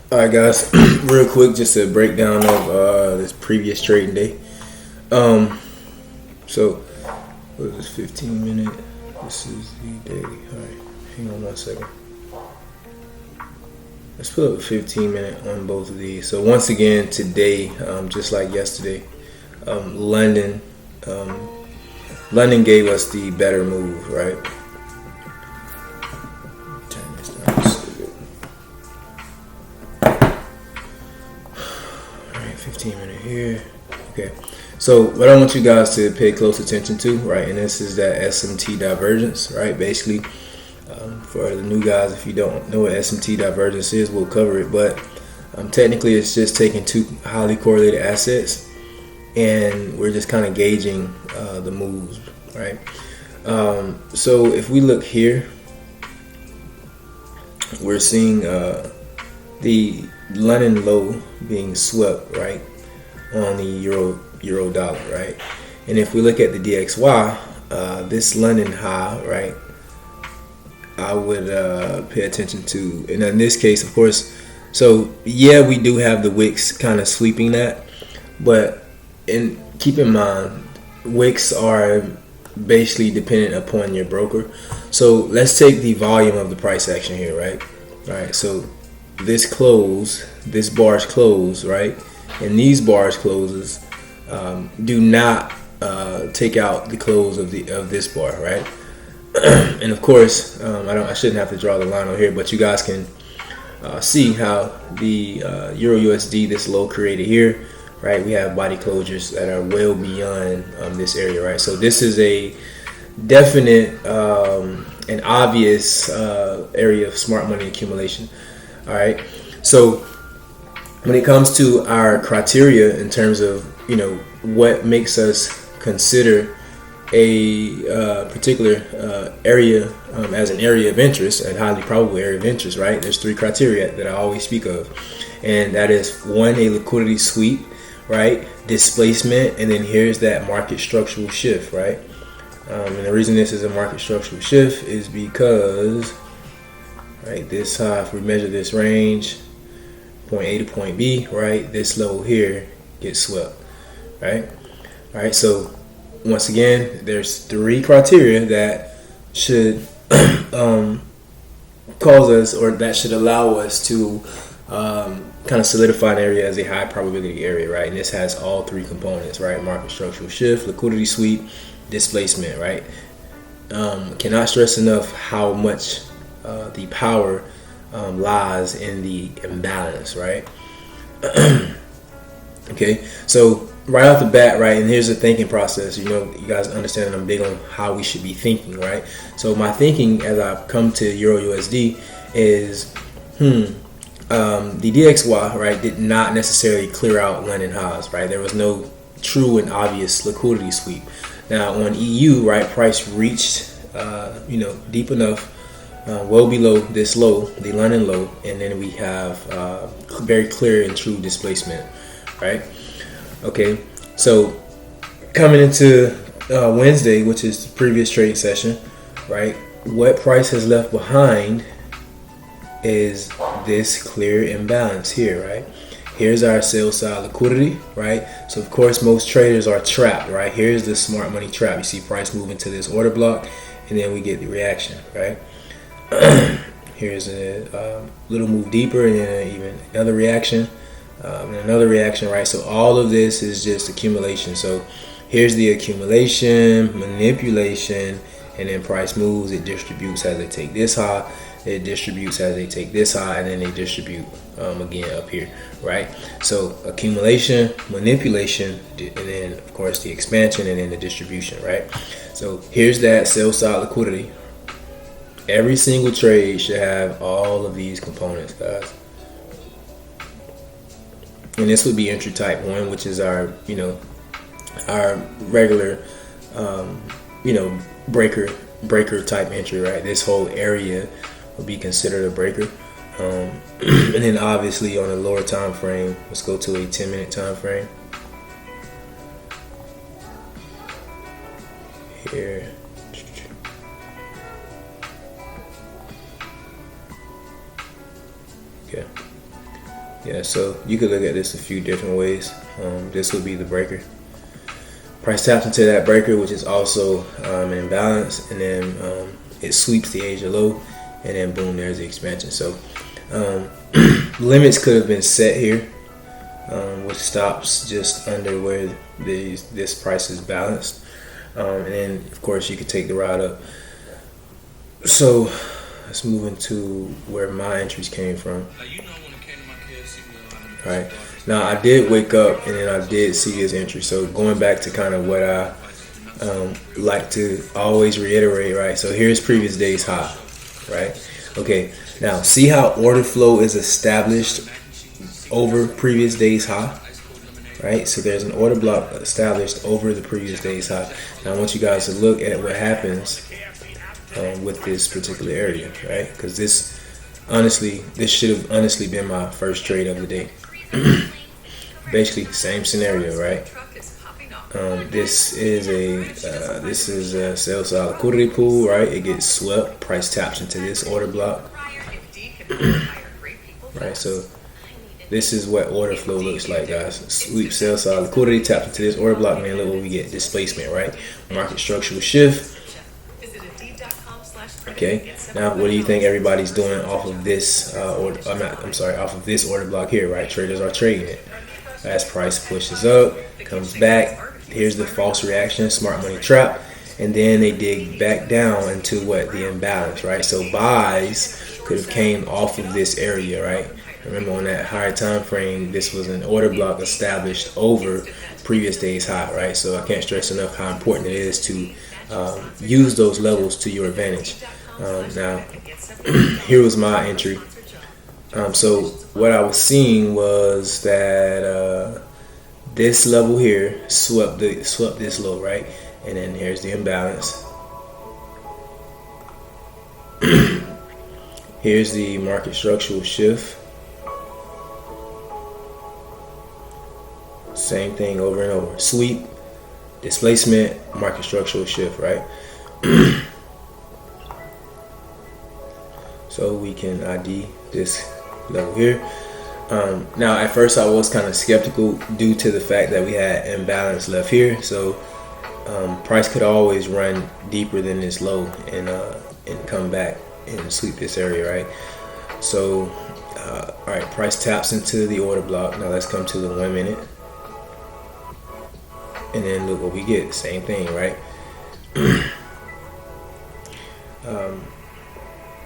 All right, guys. Real quick, just a breakdown of this previous trading day. So what is this? 15 minute. This is the daily. All right, hang on 1 second. Let's put up a 15 minute on both of these. So once again, today, just like yesterday, London, London gave us the better move, right? Turn this down just a bit. All right, 15 minute here. Okay. So what I want you guys to pay close attention to, right, and this is that SMT divergence, right? Basically, for the new guys, if you don't know what SMT divergence is, we'll cover it. But technically, it's just taking two highly correlated assets, and we're just kind of gauging the moves, right? So if we look here, we're seeing the London low being swept, right, on the euro dollar, right? And if we look at the DXY, this London high, right, I would pay attention to. And in this case, of course, so yeah, we do have the wicks kind of sweeping that, but keep in mind, wicks are basically dependent upon your broker. So let's take the volume of the price action here, right? All right, so this bar's close, right? And these bars closes do not take out the close of this bar, right? And of course, I shouldn't have to draw the line on here, but you guys can see how the Euro USD, this low created here, right? We have body closures that are well beyond this area, right? So this is a definite and obvious area of smart money accumulation. All right. So when it comes to our criteria in terms of, what makes us consider a particular area as an area of interest, a highly probable area of interest, right? There's three criteria that I always speak of, and that is one, a liquidity sweep, right? Displacement, and then here's that market structural shift, right? And the reason this is a market structural shift is because, right, this if we measure this range, point A to point B, right, this level here gets swept, right? All right, so once again, there's three criteria that should cause us, or that should allow us to kind of solidify an area as a high probability area, right? And this has all three components, right? Market structural shift, liquidity sweep, displacement, right? Cannot stress enough how much the power lies in the imbalance, right? Okay, so right off the bat, right, and here's the thinking process. You guys understand that I'm big on how we should be thinking, right? So my thinking as I come to Euro USD is, the DXY, right, did not necessarily clear out London highs, right? There was no true and obvious liquidity sweep. Now on EU, right, price reached, deep enough, well below this low, the London low, and then we have very clear and true displacement, right? Okay, so coming into Wednesday, which is the previous trading session, right, what price has left behind is this clear imbalance here, right? Here's our sell side liquidity, right? So of course most traders are trapped, right? Here's the smart money trap. You see price moving to this order block, and then we get the reaction, right? Here's a little move deeper, and then even another reaction, and another reaction, right? So all of this is just accumulation. So here's the accumulation, manipulation, and then price moves. It distributes as they take this high, it distributes as they take this high, and then they distribute again up here, right? So accumulation, manipulation, and then of course the expansion, and then the distribution, right? So here's that sell side liquidity. Every single trade should have all of these components, guys. And this would be entry type 1, which is our regular, breaker type entry, right? This whole area would be considered a breaker. And then obviously on a lower time frame, let's go to a 10-minute time frame. Here. Okay. Yeah, so you could look at this a few different ways. This would be the breaker. Price taps into that breaker, which is also an imbalance, and then it sweeps the Asia low, and then boom, there's the expansion. So limits could have been set here, with stops just under where this price is balanced, and then of course you could take the ride up. So let's move into where my entries came from. All right. Now I did wake up and then I did see this entry. So going back to kind of what I like to always reiterate, right? So here's previous day's high, right? Okay. Now see how order flow is established over previous day's high, right? So there's an order block established over the previous day's high. Now I want you guys to look at what happens with this particular area, right? Because this should have honestly been my first trade of the day. Basically same scenario, right? This is a sell side liquidity pool, right? It gets swept, price taps into this order block. Right, so this is what order flow looks like, guys. Sweep, sell side liquidity, taps into this order block, and then look what we get: displacement, right? Market structural shift. Okay, now what do you think everybody's doing off of this off of this order block here, right? Traders are trading it. As price pushes up, comes back, here's the false reaction, smart money trap, and then they dig back down into what? The imbalance, right? So buys could have came off of this area, right? Remember, on that higher time frame, this was an order block established over previous day's high, right? So I can't stress enough how important it is to use those levels to your advantage. Now, here was my entry. So what I was seeing was that this level here swept this low, right? And then here's the imbalance. Here's the market structural shift. Same thing over and over. Sweep, displacement, market structural shift, right? So we can ID this level here. Now at first I was kind of skeptical due to the fact that we had imbalance left here. So price could always run deeper than this low and come back and sweep this area, right? So all right, price taps into the order block. Now let's come to the 1 minute. And then look what we get. Same thing, right?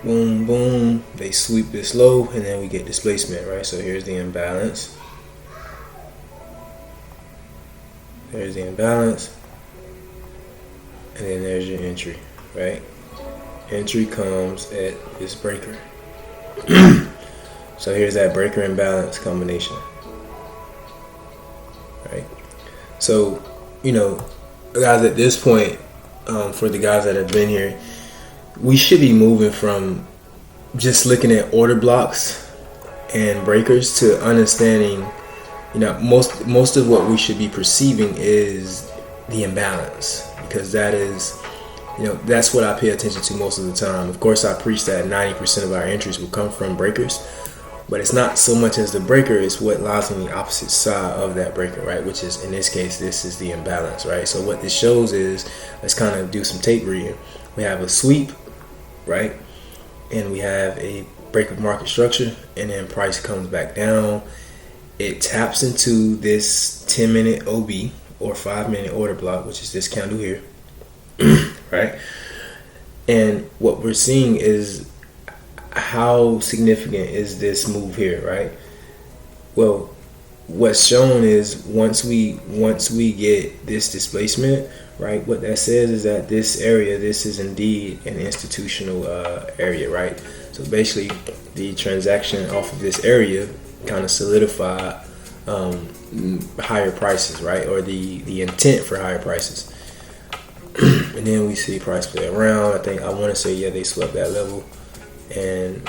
Boom, boom. They sweep this low, and then we get displacement, right? So here's the imbalance. There's the imbalance. And then there's your entry, right? Entry comes at this breaker. So here's that breaker imbalance combination, right? So, you know, guys, at this point, for the guys that have been here, we should be moving from just looking at order blocks and breakers to understanding, you know, most of what we should be perceiving is the imbalance, because that is, you know, that's what I pay attention to most of the time. Of course, I preach that 90% of our entries will come from breakers, but it's not so much as the breaker, it's what lies on the opposite side of that breaker, right? Which is, in this case, this is the imbalance, right? So what this shows is, let's kind of do some tape reading. We have a sweep, right? And we have a break of market structure, and then price comes back down. It taps into this 10-minute OB or 5-minute order block, which is this candle here, right? And what we're seeing is, how significant is this move here, right? Well, what's shown is once we get this displacement, right, what that says is that this area, this is indeed an institutional area, right? So basically the transaction off of this area kind of solidified higher prices, right? Or the intent for higher prices. And then we see price play around. I want to say, yeah, they swept that level and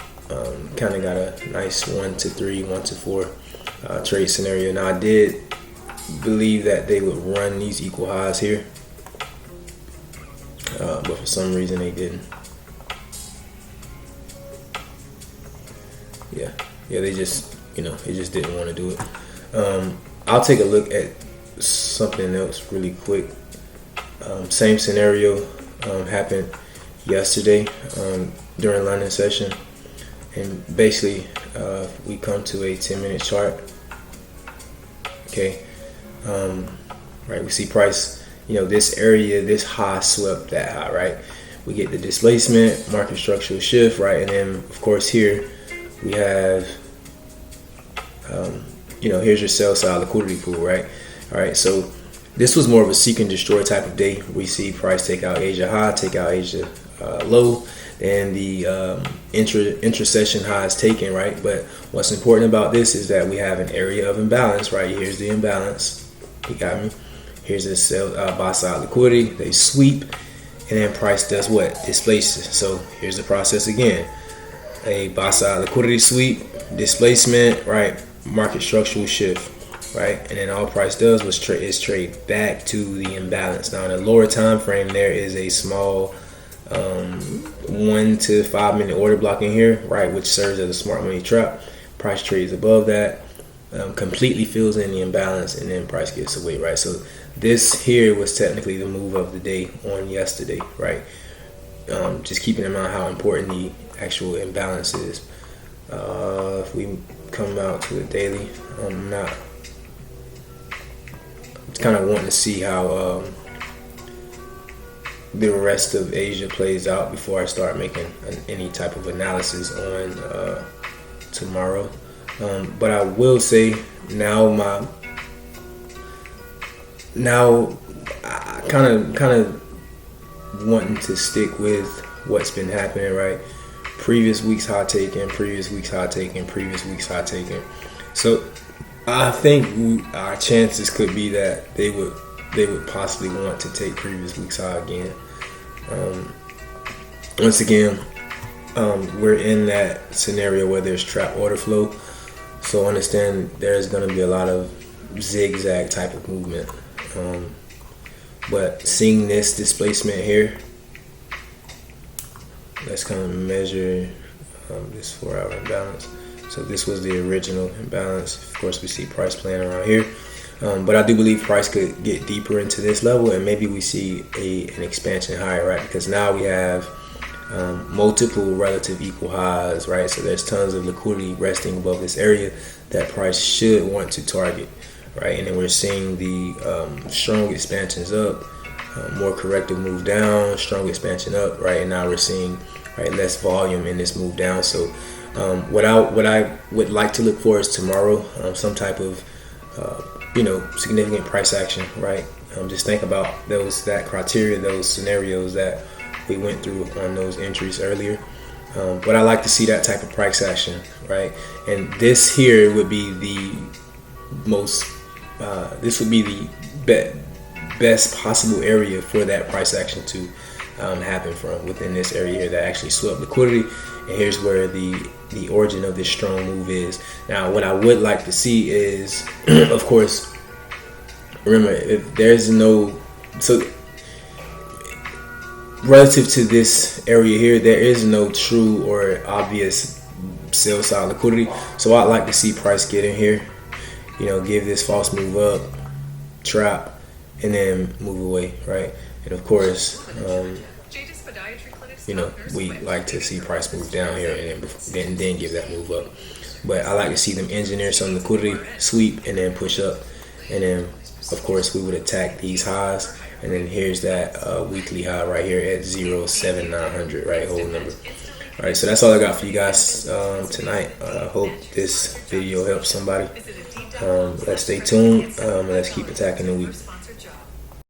kind of got a nice 1 to 3, 1 to 4 trade scenario. Now I did believe that they would run these equal highs here, but for some reason they didn't. Yeah, they just it just didn't want to do it. I'll take a look at something else really quick. Same scenario happened yesterday during London session, and basically we come to a 10-minute chart. Okay, right, we see price, this area, this high swept that high, right? We get the displacement, market structural shift, right? And then of course here we have here's your sell side liquidity pool, right? All right, so this was more of a seek and destroy type of day. We see price take out Asia high, take out Asia low, and the intra-session high is taken, right? But what's important about this is that we have an area of imbalance, right? Here's the imbalance. You got me? Here's the sell buy side liquidity. They sweep, and then price does what? Displaces. So here's the process again. A buy side liquidity sweep, displacement, right? Market structural shift, right? And then all price does is trade back to the imbalance. Now in a lower time frame, there is a small 1 to 5 minute order block in here, right, which serves as a smart money trap. Price trades above that, completely fills in the imbalance, and then price gets away, right? So this here was technically the move of the day on yesterday, right? Just keeping in mind how important the actual imbalance is. If we come out to the daily, I'm kind of wanting to see how the rest of Asia plays out before I start making any type of analysis on tomorrow. But I will say now I kind of wanting to stick with what's been happening, right? Previous week's high taken, previous week's high taken, previous week's high taken. So I think our chances could be that they would possibly want to take previous week's high again. Once again, we're in that scenario where there's trap order flow. So understand there's going to be a lot of zigzag type of movement. But seeing this displacement here, let's kind of measure this 4-hour imbalance. So this was the original imbalance. Of course, we see price playing around here. But I do believe price could get deeper into this level, and maybe we see an expansion higher, right? Because now we have multiple relative equal highs, right? So there's tons of liquidity resting above this area that price should want to target, right? And then we're seeing the strong expansions up, more corrective move down, strong expansion up, right? And now we're seeing less volume in this move down. So what I would like to look for is tomorrow some type of significant price action, right? Just think about that criteria, those scenarios that we went through on those entries earlier. But I like to see that type of price action, right? And this here would be the best possible area for that price action to happen from, within this area here that actually swept liquidity. And here's where the origin of this strong move is. Now, what I would like to see is, of course, remember, if there's relative to this area here, there is no true or obvious sell side liquidity. So I'd like to see price get in here, give this false move up, trap, and then move away, right? And of course, we like to see price move down here and then give that move up. But I like to see them engineer some liquidity, sweep, and then push up. And then, of course, we would attack these highs. And then here's that weekly high right here at 07900, right? Whole number. All right, so that's all I got for you guys tonight. I hope this video helps somebody. Let's stay tuned. Let's keep attacking the week.